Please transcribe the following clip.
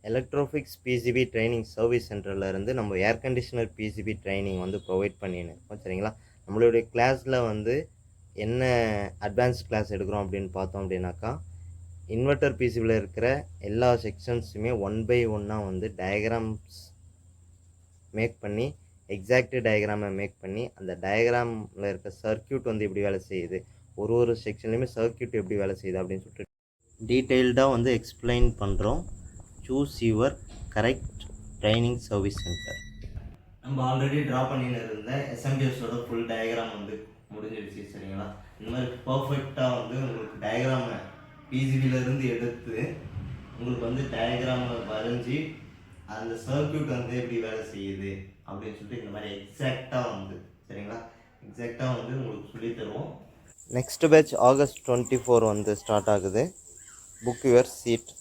எலக்ட்ரோஃபிக்ஸ் PCB training service சென்டர்லேருந்து நம்ம air conditioner PCB training வந்து ப்ரொவைட் பண்ணின்னு இருக்கோம். சரிங்களா, நம்மளுடைய கிளாஸில் வந்து என்ன அட்வான்ஸ் கிளாஸ் எடுக்கிறோம் அப்படின்னு பார்த்தோம் அப்படின்னாக்கா, இன்வெர்ட்டர் பிசிபியில் இருக்கிற எல்லா செக்ஷன்ஸுமே 1 by 1 வந்து டயக்ராம்ஸ் மேக் பண்ணி, எக்ஸாக்ட் டயக்ராமை மேக் பண்ணி, அந்த டயக்ராமில் இருக்க சர்க்கியூட் வந்து எப்படி வேலை செய்யுது, ஒரு செக்ஷன்லையுமே சர்க்கியூட் எப்படி வேலை செய்யுது அப்படின்னு சொல்லிட்டு டீட்டெயில்டாக வந்து எக்ஸ்பிளைன் பண்ணுறோம். Choose your correct training service centre. நம்ம ஆல்ரெடி ட்ரா பண்ணின்னு இருந்த எஸ்எம்பிஎஸோட ஃபுல் டயக்ராம் வந்து முடிஞ்சிடுச்சு. சரிங்களா, இந்த மாதிரி பர்ஃபெக்டாக வந்து உங்களுக்கு டயக்ராமை பிசிபியிலேருந்து எடுத்து உங்களுக்கு வந்து டயக்ராமை வரைஞ்சி அந்த சர்க்கியூட் வந்து எப்படி வேலை செய்யுது அப்படின்னு சொல்லிட்டு இந்த மாதிரி எக்ஸாக்டாக வந்து சரிங்களா எக்ஸாக்டாக வந்து உங்களுக்கு சொல்லித்தருவோம். நெக்ஸ்ட் பேட்ச் August 24 வந்து ஸ்டார்ட் ஆகுது. Book your seat.